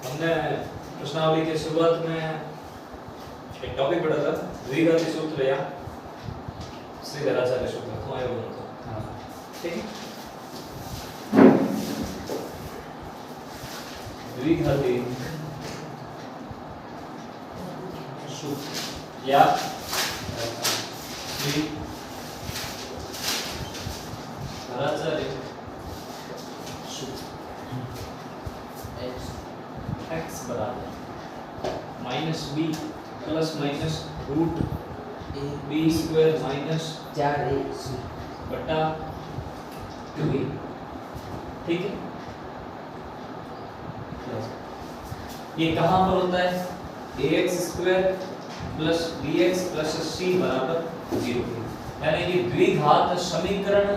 हमने प्रश्नावली के शुरुआत में एक टॉपिक पढ़ा था द्विघाती सूत्र या श्रीधराचार्य सूत्र तो आए बोलो तो हां ठीक है। द्विघाती सूत्र या श्रीधराचार्य x बराबर minus B plus minus root B square minus 4ac बटा 2b ठीक है। ये कहाँ पर होता है ax square plus bx plus c बराबर 0 यानी कि द्विघात समीकरण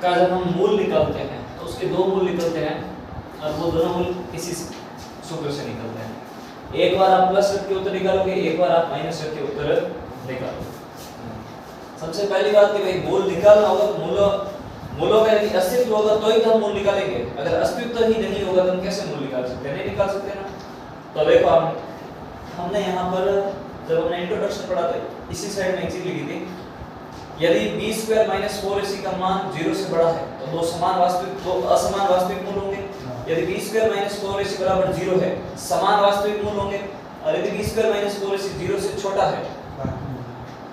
का जब हम मूल निकालते हैं तो उसके दो मूल निकलते हैं और वो दोनों मूल इसी सूत्र से निकलते हैं। एक बार आप प्लस रख के उत्तर निकालोगे, एक बार आप माइनस रख के उत्तर निकालोगे। सबसे पहली बात कि भाई मूल निकालना होगा तो मूलों का यदि अस्तित्व होगा तो ही तो हम मूल निकालेंगे। अगर अस्तित्व ही नहीं होगा तो हम कैसे मूल निकाल सकते हैं? नहीं निकाल सकते ना। तो देखो हमने यहाँ पर जब हमने इंट्रोडक्शन पढ़ा था इसी साइड में एक चीज लिखी थी, यदि b स्क्वायर माइनस 4ac का मान 0 से बड़ा है तो दो असमान वास्तविक मूल होंगे। यदि b स्क्वायर माइनस 4ac बराबर 0 है समान वास्तविक मूल होंगे, और यदि b स्क्वायर माइनस 4ac 0 से छोटा है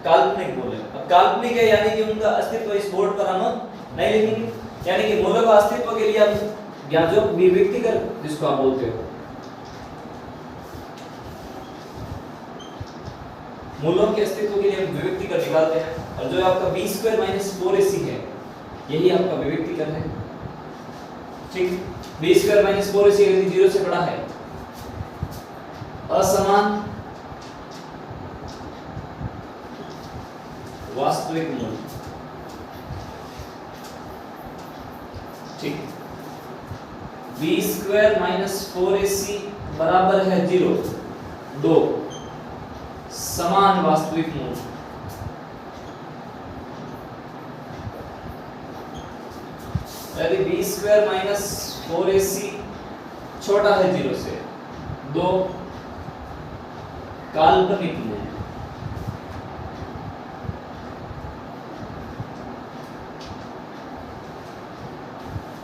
काल्पनिक मूल है। अब काल्पनिक है यानी कि उनका अस्तित्व इस बोर्ड पर हम नहीं लिखेंगे, यानी कि मूलों का अस्तित्व के लिए हम या जो विभक्ति कर जिसको आप बोलते हो मूलों के अस्तित्व के लिए हम विभक्ति कर निकालते हैं, और जो आपका b स्क्वायर माइनस 4ac है यही आपका विभक्ति कर है ठीक। b स्क्वायर माइनस 4ac यदि 0 से बड़ा है असमान वास्तविक मूल ठीक। b स्क्वायर माइनस 4ac बराबर है 0 दो समान वास्तविक मूल यदि b स्क्वायर माइनस 4ac छोटा है 0 से दो काल्पनिक मूल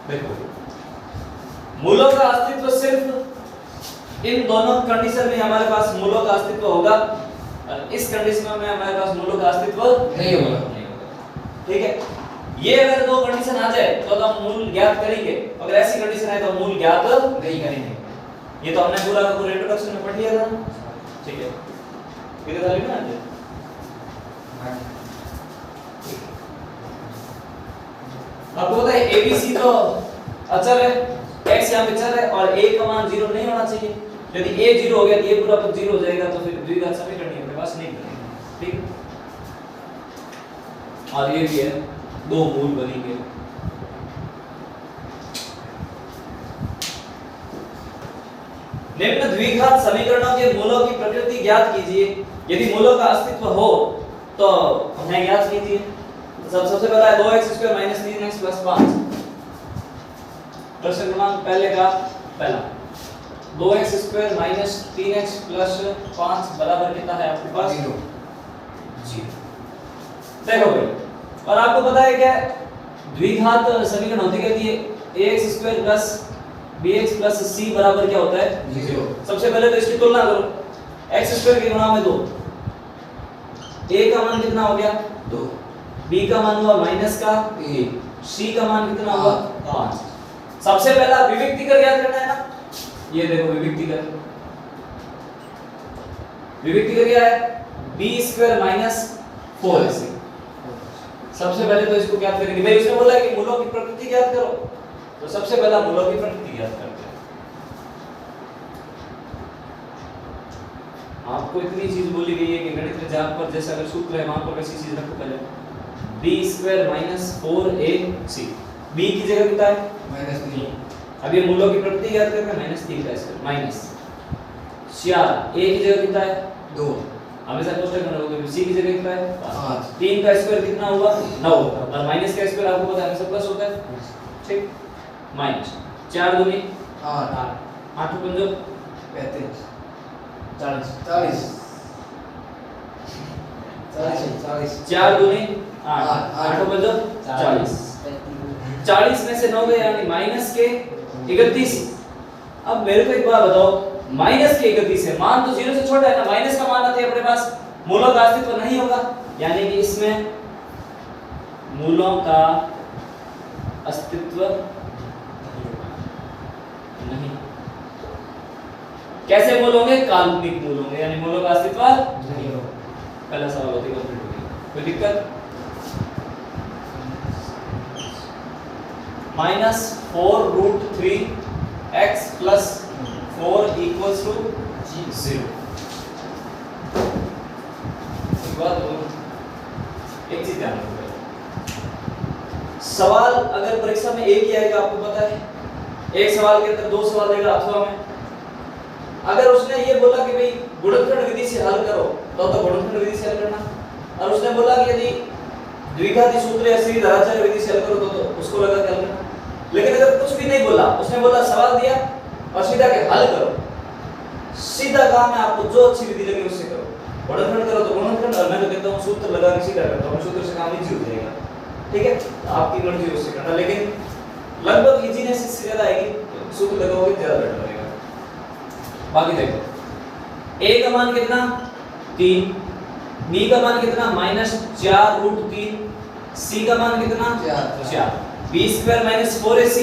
देखो मूलों का अस्तित्व सिर्फ इन दोनों कंडीशन में हमारे पास मूलों का अस्तित्व होगा, और इस कंडीशन में हमारे पास मूलों का अस्तित्व नहीं होगा ठीक है। ये अगर दो कंडीशन आ जाए तो हम मूल ज्ञात करेंगे, अगर ऐसी कंडीशन आए तो मूल ज्ञात नहीं करेंगे। ये तो हमने पूरा इंट्रोडक्शन में पढ़ लिया था ठीक है। कितने साल में आज आपको पता है ABC तो अचर है, x यहाँ पे चर है और a का मान 0 नहीं होना चाहिए। यदि a 0 हो गया तो ये पूरा पद 0 हो जाएगा, तो फिर द्विघात समीकरण ही अपने पास नहीं बनेगा ठीक। और ये भी है दो मूल बनेंगे। निम्न द्विघात समीकरणों के मूलों की प्रकृति ज्ञात कीजिए। यदि मूलों का अस्तित्व हो तो उन्हें ज्ञात कीजिए। सबसे पहला है 2x square minus 3x plus 5। प्रश्न क्रमांक पहले का पहला 2x square minus 3x plus 5 बराबर कितना है आपके पास 0। देखो भाई, और आपको पता है क्या द्विघात समीकरण होती कहती है ax square plus bx plus c बराबर क्या होता है 0। सबसे पहले तो इसकी तुलना करो, x स्क्वायर की गुणा में 2, a का मान कितना हो गया 2, b का मान हुआ माइनस का 1, c का मान कितना हुआ 5। सबसे पहला विभक्ति कर याद करना है ना, ये देखो विभक्ति कर क्या है b स्क्वायर माइनस 4ac। सबसे पहले तो इसको ज्ञात करेंगे भाई, उसने बोला कि मूलों की प्रकृति ज्ञात करो, तो सबसे पहला मूलों की प्रकृति ज्ञात करते हैं। आपको इतनी चीज बोली गई है कि गणित में जहां पर जैसा अगर सूत्र है वहां पर वैसी चीज रखो पहले b square minus 4ac, b की जगह कितना है -3। अब ये मूलों की प्रकृति ज्ञात करना है -3 का स्क्वायर माइनस 4, a की जगह कितना है 2, हमेशा कोष्टक में रखोगे, c की जगह कितना है 5, 3 का स्क्वायर कितना हुआ 9 और माइनस का स्क्वायर आपको पता है हमेशा प्लस होता है ठीक। माइनस 4 दूनी 8, 8 पंजो 35 40 40 40 4 दूनी 8 8 पंजो 40 40 में से 9 गए यानी माइनस के 31। अब मेरे को एक बात बताओ, माइनस के 31 है, मान तो 0 से छोटा है ना, माइनस का मान आते हैं अपने पास, मूलों का अस्तित्व नहीं होगा, यानी कि इसमें मूलों का अस्तित्व नहीं। कैसे मूल होंगे? काल्पनिक मूल होंगे, यानी मूलों का अस्तित्व नहीं होगा। पहला सवाल होती कंप्लीट हो गया, कोई दिक्कत? -4√3 x + 4 = 0। एक चीज ध्यान रखो, सवाल अगर परीक्षा में एक ही आएगा, आपको पता है, एक सवाल के अंदर 2 सवाल देगा अथवा में, अगर उसने ये बोला कि भाई गुणनखंड विधि से हल करो तो गुणनखंड विधि से हल करना, और उसने बोला कि यदि द्विघाती सूत्र या सीधी धाराचार्य विधि से हल करो तो उसको लगा के हल करना। लेकिन अगर कुछ भी नहीं बोला, उसने बोला सवाल दिया और सीधा के हल करो, सीधा काम है, आपको जो अच्छी विधि लगे उससे करो, गुणनखंड करो तो गुणनखंड, और मैं तो कहता हूं सूत्र लगा के सीधा करता हूं, सूत्र से काम इजी हो जाएगा, ठीक है? तो आपकी मर्जी उससे करना, लेकिन लगभग इजीनेस इससे ज्यादा आएगी, सूत्र लगाओगे ज्यादा बेटर रहेगा। बाकी देखो, a का मान कितना 3, b का मान कितना -4√3, c का मान कितना 4, b² - 4ac,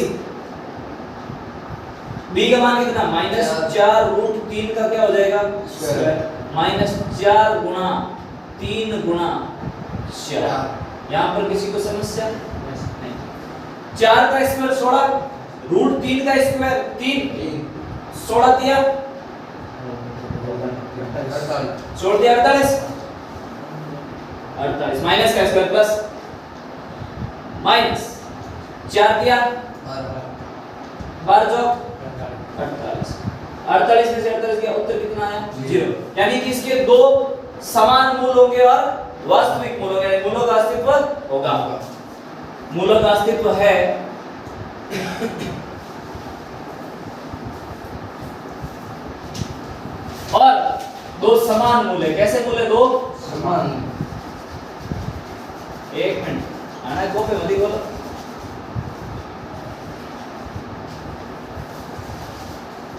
b का मान कितना -4√3 का क्या हो जाएगा स्क्वायर, -4 गुणा 3 गुणा 4। यहाँ पर किसी को समस्या नहीं? 4 का स्क्वायर 16, √3 का स्क्वायर 3, 16 दिया 48, छोड़ दिया 48, माइनस का स्क्वायर प्लस माइनस 4 दिया 12 जो 48, 48 में से 48 गया, उत्तर कितना आया 0। यानी कि इसके 2 समान मूल होंगे और वास्तविक मूल होंगे, मूलों का अस्तित्व होगा, मूलों का अस्तित्व है। और 2 समान मूल है, कैसे मूल है? 2 समान। एक मिनट आना है, कॉपी मत बोलो।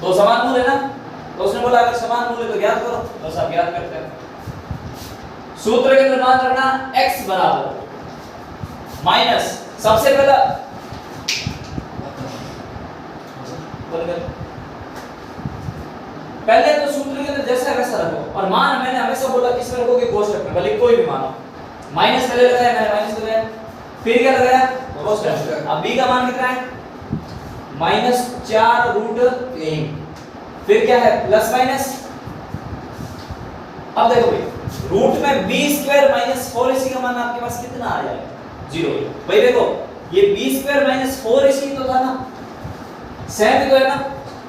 दो समान मूल है ना, तो उसने बोला अगर समान मूल है तो ज्ञात करो, तो सब ज्ञात करते हैं। सूत्र के अंदर मान रखना x बराबर माइनस, सबसे पहला पहले तो सूत्र के अंदर जैसा वैसा रखो, और मान मैंने हमेशा बोला किस में रखोगे कोष्ठक में, भले कोई भी मानो। माइनस पहले लगाया मैंने, माइनस लगाया, फिर क्या लगाया कोष्ठक। अब b का मान कितना है -4√3, फिर क्या है प्लस माइनस। अब देखो भाई, रूट में b² - 4ac का मान आपके पास कितना आ जाएगा 0। भाई देखो ये b² - 4ac तो था ना, सेम तो है ना।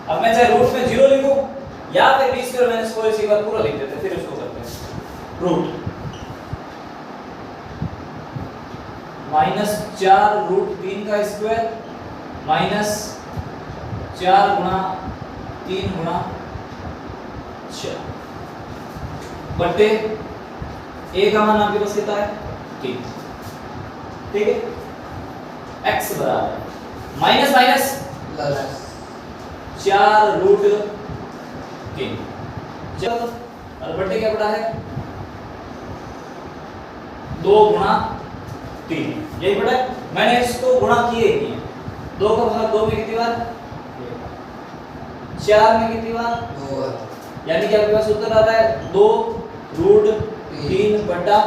अब मैं चाहे रूट में 0 लिखूं या फिर b² - 4ac का पूरा लिख देते, फिर उसको करते हैं रूट -4√3 का स्क्वायर -4 गुणा 3 गुणा 4 बटे a का मान आपके पास कितना है 3, ठीक है? x बराबर माइनस माइनस प्लस 4√3, चलो और बटे क्या पड़ा है 2 गुणा 3, यही पड़ा है। मैंने इसको गुणा किए ही नहीं, 2 का भाग 2 में कितनी बार 4 में कितनी बार 2 बार, यानी कि आपके पास उत्तर आ रहा है 2√3 बटा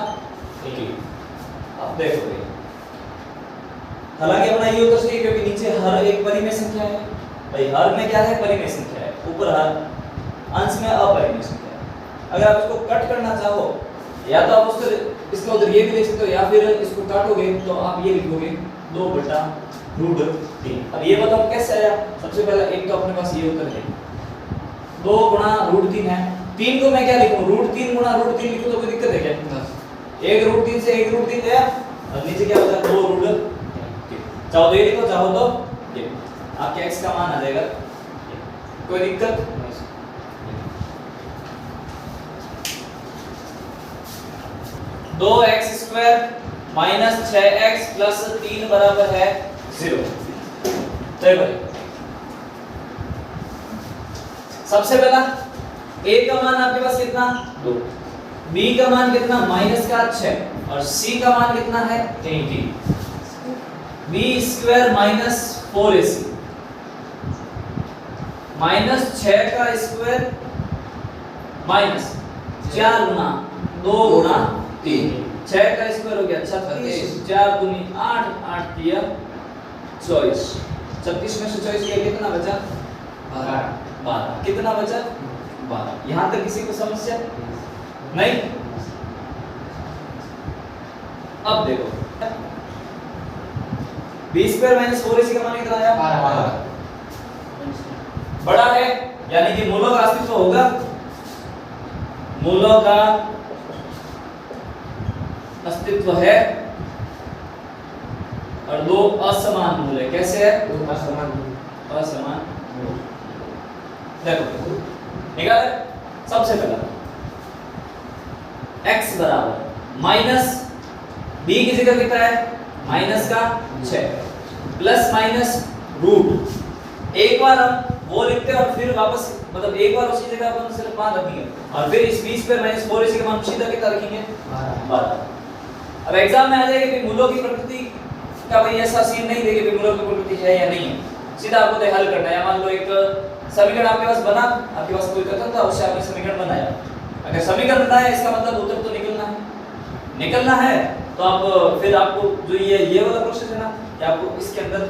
3। अब देखो हालांकि अपना ये उत्तर सही, क्योंकि नीचे हर एक परिमेय संख्या है भाई, हर में क्या है परिमेय संख्या है, ऊपर हर अंश में अपरिमेय संख्या है। अगर आप इसको कट करना चाहो या तो आप उसको इसका उधर ये भी लिख सकते हो, या फिर इसको काटोगे तो आप ये लिखोगे 2/√3। अब ये बताओ कैसे आया। सबसे पहला एक तो अपने पास ये उत्तर है 2 गुणा √3 है, 3 को मैं क्या लिखूं √3 गुणा √3 लिखूं तो कोई दिक्कत है क्या? 1√3 से 1√3 गया और नीचे क्या बचा 2√3। चाहो तो ये लिखो चाहो तो ये, आपके x का मान आ जाएगा। कोई दिक्कत? दो x square minus 6x plus 3 बराबर है 0। तो भाई सबसे पहला a का मान आपके पास कितना 2, b का मान कितना माइनस का 6 और c का मान कितना है 3। b square minus 4ac minus 6 का स्क्वायर माइनस 4 गुना 2 गुना 3, 6 का स्क्वायर हो गया 36, 4 दूनी 8, 8 दिया 24, 36 में से 24 गया कितना बचा 12। कितना बचा 12। यहां तक किसी को समस्या नहीं? अब देखो b स्क्वायर माइनस 4ac का मान कितना आया 12। बड़ा है यानी कि मूलों का अस्तित्व होगा, मूलों का अस्तित्व है और दो असमान मूल है। कैसे है? दो असमान मूल। देखो निकाले सबसे पहला x बराबर माइनस b की जगह कितना है माइनस का 6 प्लस माइनस रूट। एक बार हम वो लिखते हैं और फिर वापस मतलब एक बार उसी जगह पर सिर्फ मान रखेंगे और फिर इस b स्क्वायर माइनस 4ac का मान सीधा कितना रखेंगे 12। अब एग्जाम में आ जाएगा कि मूलों की प्रकृति का भाई ऐसा सीन नहीं देगा कि मूलों की प्रकृति है या नहीं है, सीधा आपको तो हल करना है। मान लो एक समीकरण आपके पास बना, आपके पास कोई कथन था उससे आपने समीकरण बनाया। अगर समीकरण बनाया इसका मतलब उत्तर तो निकलना है तो आप फिर आपको जो ये वाला प्रोसेस है ना कि आपको इसके अंदर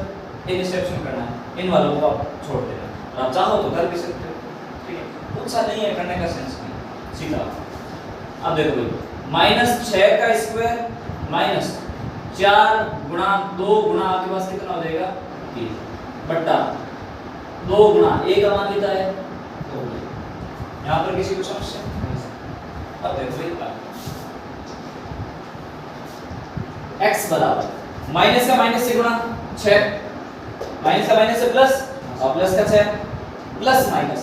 इन स्टेप्स में करना है, इन वालों को आप छोड़ देना। आप चाहो तो कर भी सकते हो, ठीक है, कुछ सा नहीं है करने का सेंस नहीं, सीधा। अब देखो भाई माइनस 6 का स्क्वायर माइनस 4 गुणा 2 गुणा आपके पास कितना हो जाएगा 3 बट्टा 2 गुणा a का मान कितना है 2। यहाँ पर किसी को समस्या? अब देखो भाई x बराबर माइनस का माइनस से गुणा 6, माइनस का माइनस से प्लस और प्लस का 6 प्लस माइनस।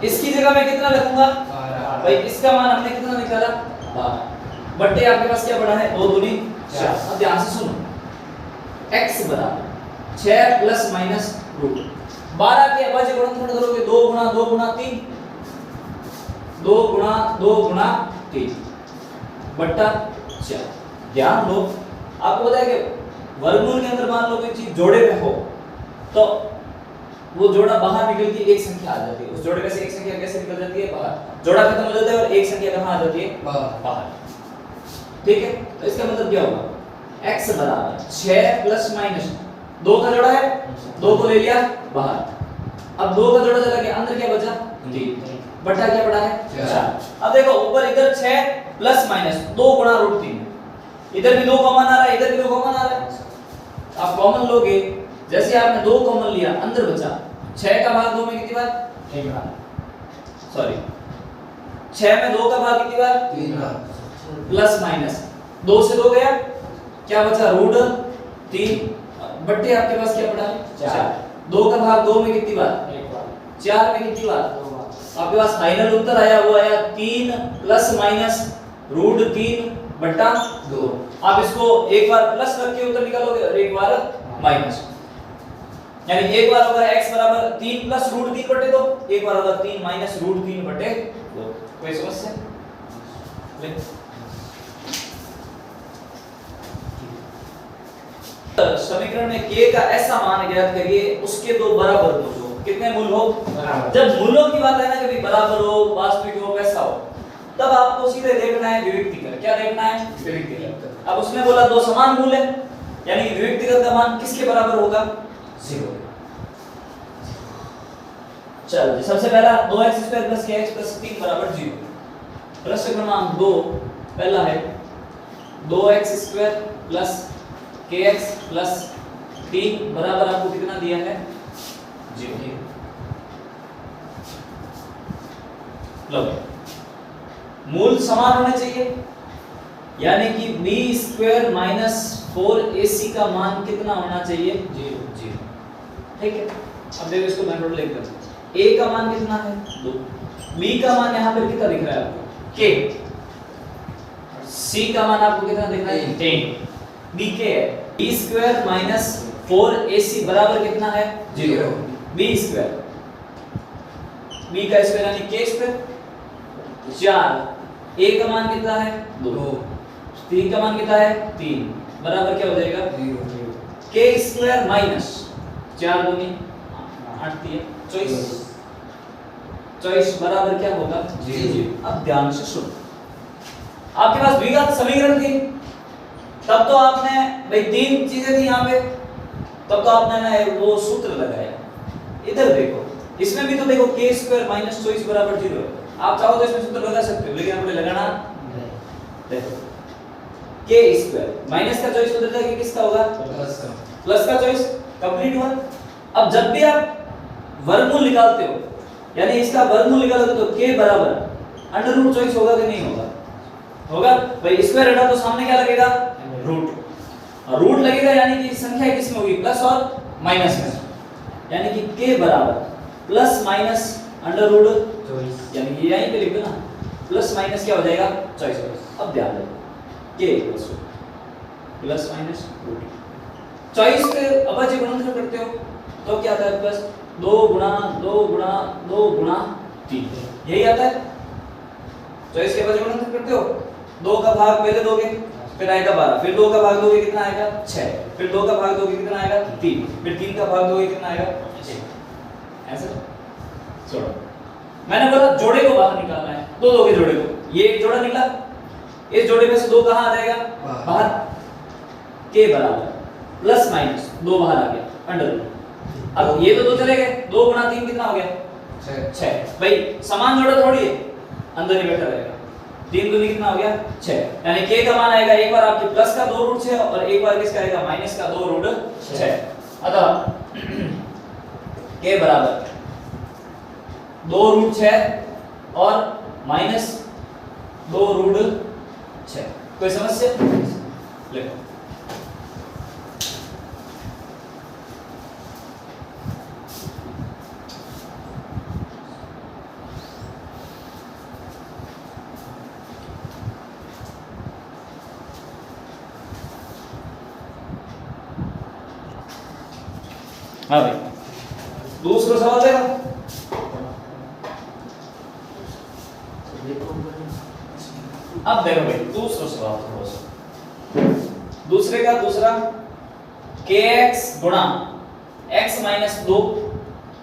इसकी जगह मैं कितना रखूंगा भाई इसका मान हमने कितना निकाला 12 बट्टे आपके पास क्या पड़ा है 2 दूनी 4। अब ध्यान से सुनो x बराबर 6 प्लस माइनस रूट 12 के अभाज्य गुणनफल करोगे 2 गुणा 2 गुणा 3 2 गुणा 2 गुणा 3 बट्टा 4। ध्यान दो आपको पता है कि वर्गमूल के अंदर मान लो कोई चीज जोड़े में हो तो वो जोड़ा बाहर निकल के एक संख्या आ जाती है, उस जोड़े में से एक संख्या कैसे निकल जाती है बाहर, जोड़ा खत्म हो जाता है और एक संख्या कहां आ जाती है बाहर। ठीक है, तो इसका मतलब क्या होगा x बराबर 6 प्लस माइनस 2 का जोड़ा है 2 को ले लिया बाहर, अब 2 का जोड़ा चला गया अंदर क्या बचा 3 बटा क्या पड़ा है 4। अब देखो ऊपर इधर 6 प्लस माइनस 2 गुणा रूट 3, इधर भी 2 कॉमन आ रहा है इधर भी 2 कॉमन आ रहा है। आप कॉमन लोगे जैसे आपने 2 कॉमन लिया अंदर बचा 6 का भाग 2 में कितनी बार 1 बार, सॉरी 6 में 2 का भाग कितनी बार 3 बार प्लस माइनस 2 से 2 गया क्या बचा रूट 3 बट्टे आपके पास क्या पड़ा है 4। 2 का भाग 2 में कितनी बार 1 बार, 4 में कितनी बार 2 बार। आपके पास फाइनल उत्तर आया वो आया 3 प्लस माइनस रूट 3 बट्टा 2। आप इसको एक बार प्लस करके उत्तर निकालोगे और एक बार माइनस, यानी एक बार होगा x बराबर 3 प्लस रूट 3 बटे 2, एक बार होगा 3 माइनस रूट 3 बटे 2। कोई समस्या? समीकरण में k का ऐसा मान ज्ञात करिए उसके दो बराबर मूल हो। कितने मूल हो? जब मूलों की बात है ना कभी बराबर हो वास्तविक हो वैसा हो तब आपको सीधे देखना है विविक्तिकर। क्या देखना है? विविक्तिकर। अब उसने बोला दो समान मूल है यानी विविक्तिकर का मान किसके बराबर होगा 0। चलो सबसे पहला 2x² + kx + 3 बराबर 0। प्रश्न क्रमांक 2 पहला है 2x² + kx + 3 बराबर आपको कितना दिया है 0। लो मूल समान होने चाहिए यानी कि b² - 4ac का मान कितना होना चाहिए 0। ठीक है, अब देखो इसको मैं थोड़ा लिख देता हूं। a का मान कितना है 2, b का मान यहां पर कितना दिख रहा है आपको k, c का मान आपको कितना दिख रहा है 10, b k है b स्क्वायर माइनस 4ac बराबर कितना है 0, b स्क्वायर b का स्क्वायर यानी k स्क्वायर 4, a का मान कितना है 2, c का मान कितना है 3 बराबर क्या हो जाएगा 0, k स्क्वायर माइनस 4 दूनी 8 दिए 24 बराबर क्या होगा 0। अब ध्यान से सुनो, आपके पास द्विघात समीकरण थी, तब तो आपने भाई तीन चीजें थी यहाँ पे, तब तो आपने ना वो सूत्र लगाया। इधर देखो, इसमें भी तो देखो k स्क्वायर माइनस 24 बराबर 0 है। आप चाहो तो इसमें सूत्र लगा सकते हो, लेकिन आपने लगाना देखो k स्क्वायर माइनस का 24 बदल जाएगा किसका होगा प्लस का 24, कंप्लीट हुआ। अब जब भी आप वर्गमूल निकालते हो, यानी इसका वर्गमूल निकालोगे तो k बराबर अंडर रूट 24 होगा कि नहीं होगा, होगा भाई। स्क्वायर हटा तो सामने क्या लगेगा रूट, और रूट लगेगा यानी कि संख्या किसमें होगी प्लस और माइनस में, यानी कि k बराबर प्लस माइनस अंडर रूट 24, यानी कि यहीं पे लिख दो ना, प्लस माइनस क्या हो जाएगा 24। अब ध्यान दो k equals to plus minus root 24 पे अभाज्य गुणनखंड करते हो तो क्या आता है प्लस 2 गुणा 2 गुणा 2 गुणा 3, यही आता है। 24 के अभाज्य गुणनखंड करते हो, 2 का भाग पहले दोगे फिर आएगा 12, फिर 2 का भाग दोगे कितना आएगा 6, फिर 2 का भाग दोगे कितना आएगा 3, फिर 3 का भाग दोगे कितना आएगा 1। ऐसा छोड़ो, मैंने बोला जोड़े को बाहर निकालना है, दो जोड़े को, ये एक जोड़ा निकला, इस जोड़े में से 2 कहां आ जाएगा बाहर, k बराबर प्लस माइनस 2 बाहर आ गया अंडर रूट। अब ये तो 2 चले गए, 2 गुणा 3 कितना हो गया 6, भाई समान जोड़ा थोड़ी है, अंदर ही बैठा रहेगा, 3 दूनी कितना हो गया 6, यानी k का मान आएगा एक बार आपके प्लस का 2 रूट 6 और एक बार किसका आएगा माइनस का 2 रूट 6। अतः k बराबर 2 रूट 6 और माइनस 2 रूट 6। कोई समस्या लिखो। हाँ भाई, दूसरा सवाल देखो। अब देखो भाई दूसरा सवाल थोड़ा सा, दूसरे का दूसरा kx गुणा x माइनस 2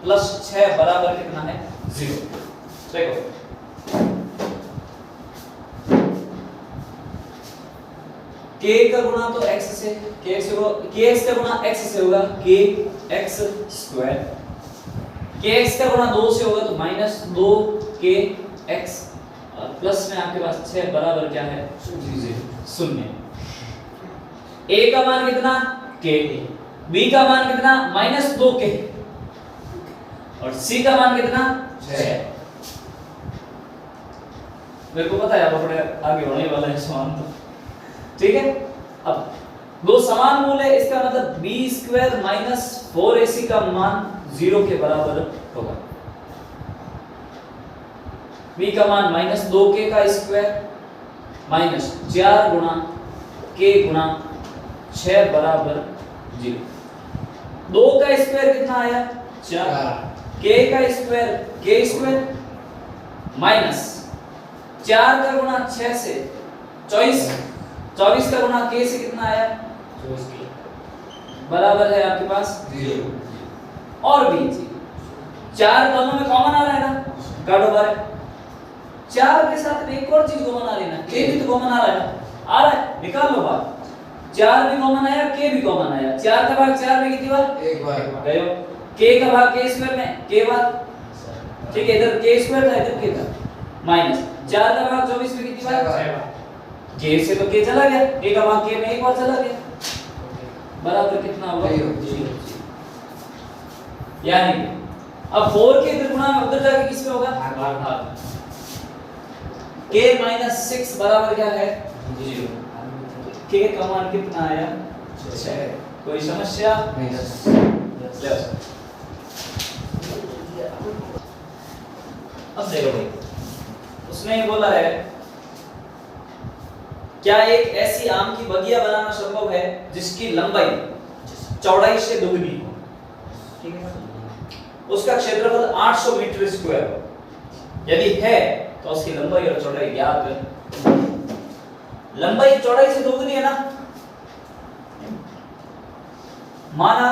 प्लस 6 बराबर कितना है 0। देखो k का गुणा तो x से, kx का गुणा x से होगा kx स्क्वायर, kx का गुणा 2 से होगा तो माइनस 2kx, और प्लस में आपके पास 6 बराबर क्या है 0। a का मान कितना k, b का मान कितना माइनस 2k, और c का मान कितना 6। मेरे को पता है आप थोड़े आगे होने वाला है समान तो, ठीक है। अब दो समान मूल है, इसका मतलब b स्क्वायर माइनस 4ac का मान 0 के बराबर होगा। b का मान माइनस 2k का स्क्वायर माइनस 4 गुणा k गुणा 6 बराबर 0। 2 का स्क्वायर कितना आया 4, k का स्क्वायर k स्क्वायर माइनस 4 का गुणा 6 से 24 का गुणा k से कितना आया 24 बराबर है आपके पास 0। और भी 4 दोनों में कॉमन आ रहा है ना, काटो बारे 4 के साथ एक और चीज कॉमन आ रही है ना, k भी तो कॉमन आ रहा है ना, आ रहा है निकाल लो बात। 4 भी कॉमन आया, k भी कॉमन आया, 4 का भाग 4 में कितनी बार एक बार गयो, k का भाग k स्क्वायर में k बार, ठीक है। इधर k स्क्वायर था इधर k था माइनस 4 का भाग 24 में कितनी बार 6 बार, k से तो k चला गया, k का भाग k में एक बार चला गया, बराबर कितना होगा 0। यानी अब 4 के इधर गुणा में उधर जाके किस पे होगा भाग, k माइनस 6 बराबर क्या है 0। k का मान कितना आया 6। कोई समस्या नहीं। अब देखो भाई, उसने ये बोला है क्या एक ऐसी आम की बगिया बनाना संभव है जिसकी लंबाई चौड़ाई से दुगनी हो, ठीक है, उसका क्षेत्रफल 800 मीटर स्क्वायर हो, यदि है तो उसकी लंबाई और चौड़ाई ज्ञात है। लंबाई चौड़ाई से दोगुनी है ना, माना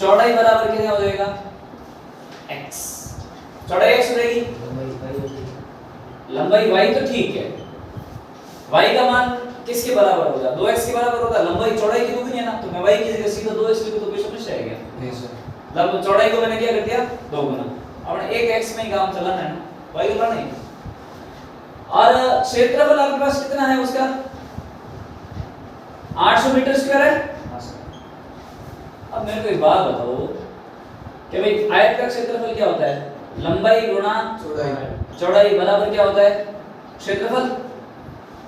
चौड़ाई बराबर कितना हो जाएगा x, चौड़ाई x हो जाएगी, लंबाई y तो ठीक है, y का मान किसके बराबर होगा, 2x के बराबर होगा, लंबाई चौड़ाई की दोगुनी है ना, तो मैं y की जगह सीधा 2x लिखूं तो कोई समस्या है क्या? नहीं सर। मतलब चौड़ाई को मैंने क्या कर दिया 2 गुना, अपने एक x में ही काम चलाना है ना, y को लाना है। और क्षेत्रफल आपके पास कितना है उसका 800 मीटर स्क्वायर है। अब मेरे को एक बात बताओ कि भाई आयत का क्षेत्रफल क्या होता है, लंबाई गुणा चौड़ाई बराबर क्या होता है क्षेत्रफल,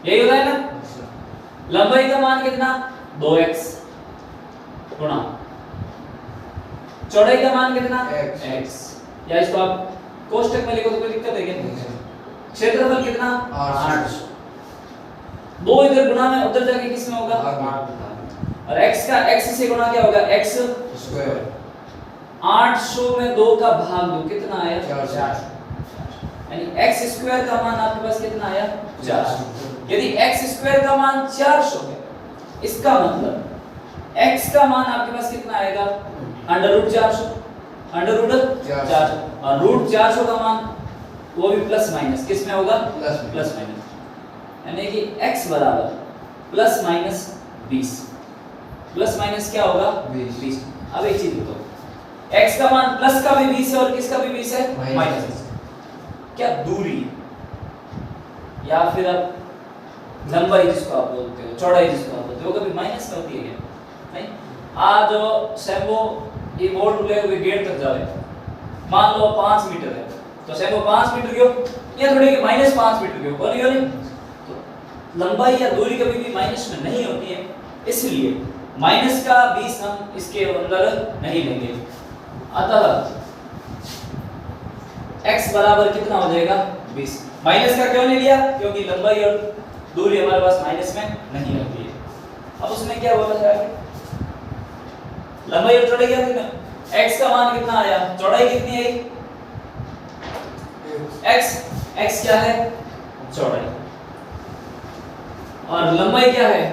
यही होता है ना। लंबाई का मान कितना 2x गुणा चौड़ाई का मान कितना x, या इसको आप कोष्टक में लिखो तो कोई दिक्कत है क्या? क्षेत्रफल कितना 800, 2 इधर गुणा में उधर जाके किस में होगा, और x का x से गुणा क्या होगा x स्क्वायर, 800 में 2 का भाग दो कितना आया 400, यानी x स्क्वायर का मान आपके पास कितना आया 400। यदि x स्क्वायर का मान 400 है, इसका मतलब x का मान आपके पास कितना आएगा √400, √400, और √400 का मान वो भी प्लस माइनस किस में होगा प्लस माइनस, यानी कि x बराबर प्लस माइनस 20, प्लस माइनस क्या होगा 20। अब एक चीज बताओ, x का मान प्लस का भी 20 है और किसका भी 20 है माइनस, क्या दूरी या फिर अब लंबाई जिसको आप बोलते हो, चौड़ाई जिसको आप बोलते हो, कभी माइनस में होती है क्या? नहीं। आज जो सैम्बो ये बोर्ड ले हुए गेट तक जावे, मान लो 5 मीटर है, तो सैम्बो 5 मीटर गयो, ये थोड़ी कि माइनस 5 मीटर गयो, बोलियो नहीं, तो लंबाई या दूरी कभी भी माइनस में नहीं होती है, इसलिए माइनस का 20 हम इसके अंदर नहीं लेंगे। अतः x बराबर कितना हो जाएगा 20। माइनस का क्यों नहीं लिया, क्योंकि लंबाई और दूरी हमारे पास माइनस में नहीं होती है। अब उसने क्या बोला है, लंबाई और चौड़ाई क्या थी, x का मान कितना आया, चौड़ाई कितनी आई x क्या है चौड़ाई, और लंबाई क्या है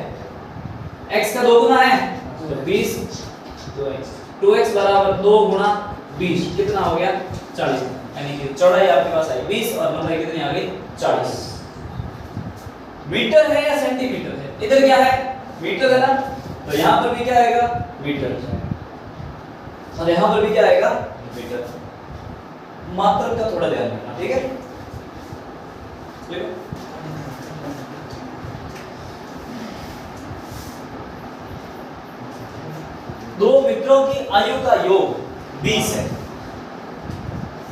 x का 2 गुना है तो 20, 2x बराबर 2 गुना 20 कितना हो गया 40, यानी कि चौड़ाई आपके पास आई 20 और लंबाई कितनी आ गई 40। मीटर है या सेंटीमीटर है, इधर क्या है मीटर है ना, तो यहां पर भी क्या आएगा मीटर, और यहां पर भी क्या आएगा मीटर। मात्रक का थोड़ा ध्यान रखना, ठीक है। देखो दो मित्रों की आयु का योग 20 है।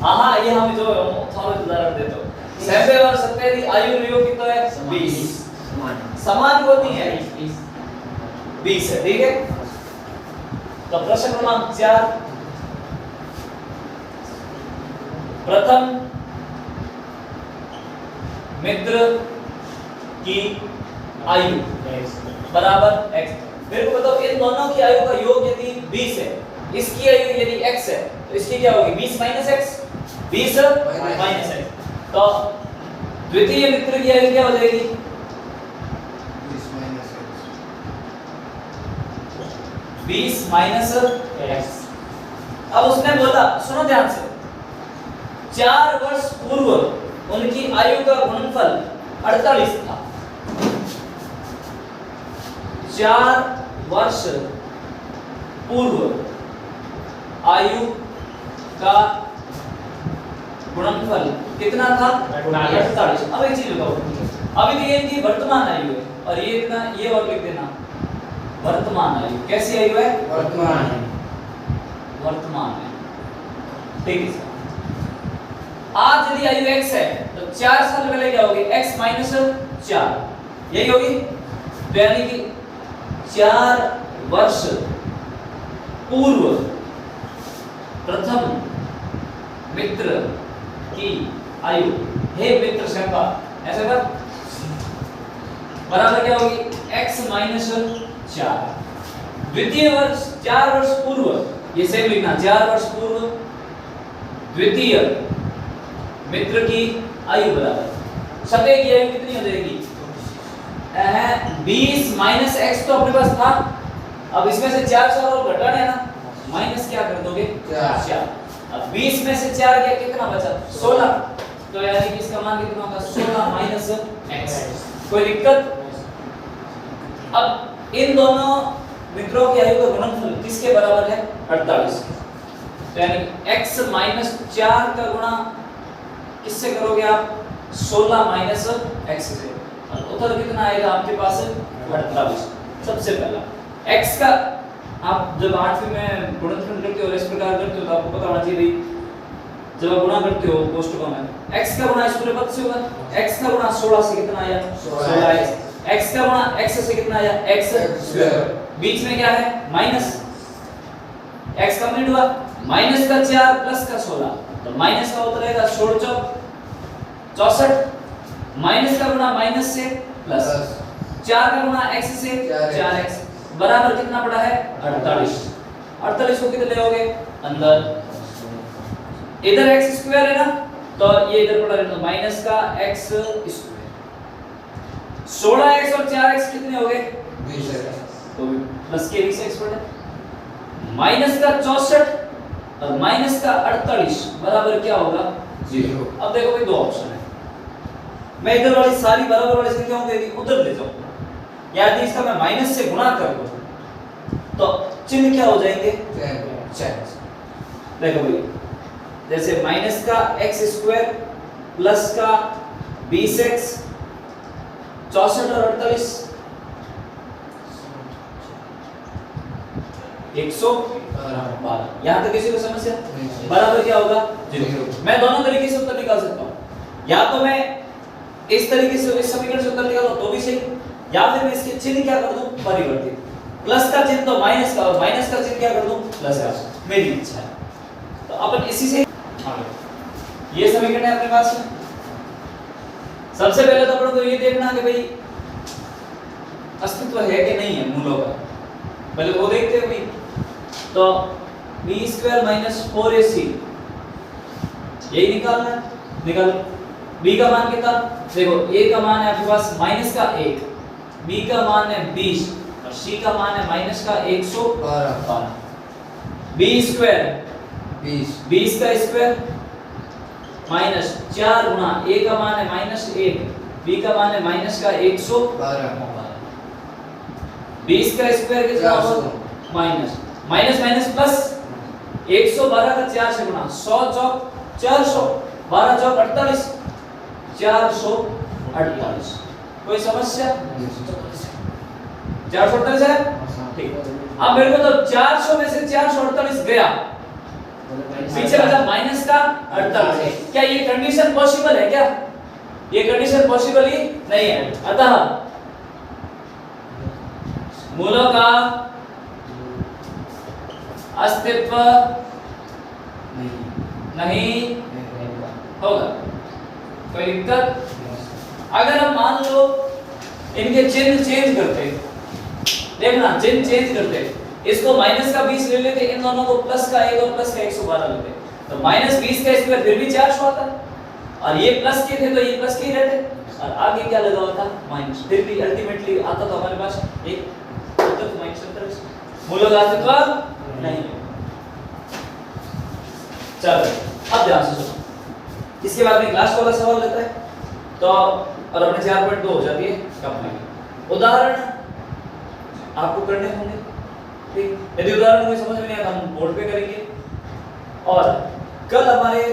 हाँ ये हम जो थोड़ा उदाहरण देते हो, सैम्बे और सत्ते की आयु योग कितना है 20, समान होती है 20 है, ठीक है। तो प्रश्न क्रमांक 4, प्रथम मित्र की आयु बराबर x। मेरे को बताओ इन दोनों की आयु का योग यदि 20 है, इसकी आयु यदि x है, तो इसकी क्या होगी 20 माइनस x, 20 माइनस x, तो द्वितीय मित्र की आयु क्या हो जाएगी 20 माइनस x। अब उसने बोला, सुनो ध्यान से, 4 वर्ष पूर्व उनकी आयु का गुणनफल 48 था। 4 वर्ष पूर्व आयु का गुणनफल कितना था 48। अब एक चीज बताओ, अभी तो ये इनकी वर्तमान आयु है, और ये इतना ये और लिख देना वर्तमान आयु। कैसी आयु है वर्तमान है, वर्तमान है, ठीक है। आज यदि आयु x है तो 4 साल पहले क्या होगी x माइनस 4, यही होगी। तो यानी कि 4 वर्ष पूर्व प्रथम मित्र की आयु हे मित्र श्रृंखला ऐसे कर बराबर क्या होगी x माइनस 4 द्वितीय वर्ष 4 वर्ष पूर्व ये सेम लिखना 4 वर्ष पूर्व द्वितीय मित्र की आयु बराबर सतह की आयु कितनी हो जाएगी 20 माइनस x तो अपने पास था अब इसमें से 4 साल और घटाना है ना माइनस क्या कर दोगे 4 अब 20 में से 4 गया कितना बचा 16 तो यानी कि इसका मान कितना होगा 16 माइनस x कोई दिक्कत अब इन दोनों मित्रों की आयु का गुणनफल किसके बराबर है 48 तो यानी x माइनस 4 का गुणा किससे करोगे आप 16 माइनस x से और उत्तर कितना आएगा आपके पास 48 सबसे पहला x का आप जब 8वीं में गुणनफल करते हो इस प्रकार करते हो तो आपको पता होना चाहिए भाई जब आप गुणा करते हो कोष्ठकों में x का गुणा इस पूरे पद से होगा x का गुणा 16 से कितना आया 16x x का गुणा x से कितना आया x स्क्वायर बीच में क्या है माइनस x कंप्लीट हुआ माइनस का 4 प्लस का 16 तो माइनस का उत्तर आएगा 16 64 माइनस का गुणा माइनस से प्लस 4 का गुणा x से 4x बराबर कितना पड़ा है 48 48 को कितने लोगे अंदर इधर x स्क्वायर है ना तो ये इधर पड़ा रहना माइनस का x स्क्वायर 16x और 4x कितने हो गए 20x तो प्लस के 20x पड़े माइनस का 64 और माइनस का 48 बराबर क्या होगा 0 अब देखो भाई दो ऑप्शन है मैं इधर वाली सारी बराबर वाली संख्याओं दे दी उधर ले जाओ यदि इसका मैं माइनस से गुणा कर दूं तो चिन्ह क्या हो जाएंगे चेंज देखो भाई जैसे माइनस का x स्क्वायर प्लस का 20x 64 और 48 112 यहां तक किसी को समस्या बराबर क्या होगा 0 मैं दोनों तरीके से उत्तर निकाल सकता हूं या तो मैं इस तरीके से इस समीकरण से उत्तर निकालूं तो भी सही या फिर मैं इसके चिन्ह क्या कर दूं परिवर्तित प्लस का चिन्ह तो माइनस का और माइनस का चिन्ह क्या कर दूं प्लस का मेरी इच्छा है तो अपन इसी से ये समीकरण है अपने पास में सबसे पहले तो अपन को ये देखना कि भाई अस्तित्व है कि नहीं है मूलों का पहले वो देखते हैं भाई तो b² - 4ac यही निकालना है निकाल b का मान कितना देखो a का मान है आपके पास माइनस का 1 b का मान है 20 और c का मान है माइनस का 112 b² 20 का स्क्वायर माइनस 4 गुना a का मान है -1 b का मान है माइनस का 112 20 का स्क्वायर कितना होगा माइनस माइनस माइनस प्लस 112 का 4 से गुणा 100 चौक 400 12 चौक 48 448 कोई समस्या 448 है ठीक अब मेरे को तो 400 में से 448 गया पीछे बचा माइनस का 48 क्या ये कंडीशन पॉसिबल है क्या ये कंडीशन पॉसिबल ही नहीं है अतः मूलों का अस्तित्व नहीं होगा कोई दिक्कत अगर हम मान लो इनके चिन्ह चेंज करते देखना चिन्ह चेंज करते इसको माइनस का 20 ले लेते इन दोनों को प्लस का 1 और प्लस का 112 लेते तो -20 का स्क्वायर फिर भी 400 आता और ये प्लस के थे तो ये प्लस के ही रहते और आगे क्या लगा हुआ था माइनस फिर भी अल्टीमेटली आता तो हमारे पास एक उत्तर तो -70 मूलों का अस्तित्व नहीं चलो अब ध्यान से सुनो इसके बाद में लास्ट वाला सवाल लेता है तो और अपने 4.2 हो जाती है कंप्लीट उदाहरण आपको करने होंगे ठीक यदि उदाहरण कोई समझ में नहीं आया तो हम बोर्ड पे करेंगे और कल हमारे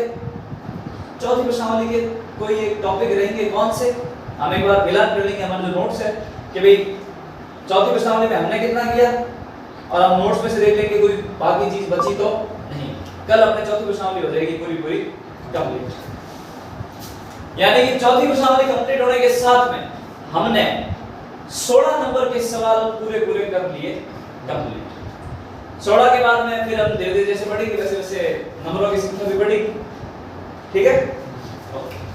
चौथी प्रश्नावली के कोई एक टॉपिक रहेंगे कौन से हम एक बार मिलान कर लेंगे हमारे जो नोट्स है कि भाई चौथी प्रश्नावली में हमने कितना किया और हम नोट्स में से देख लेंगे कोई बाकी चीज बची तो नहीं कल अपने चौथी प्रश्नावली हो जाएगी पूरी कंप्लीट यानी कि चौथी प्रश्नावली कंप्लीट होने के साथ में हमने 16 नंबर के सवाल पूरे कर लिए कंप्लीट 16 के बाद में फिर हम धीरे धीरे जैसे बढ़ेंगे वैसे वैसे नंबरों की संख्या भी बढ़ेगी ठीक है ओके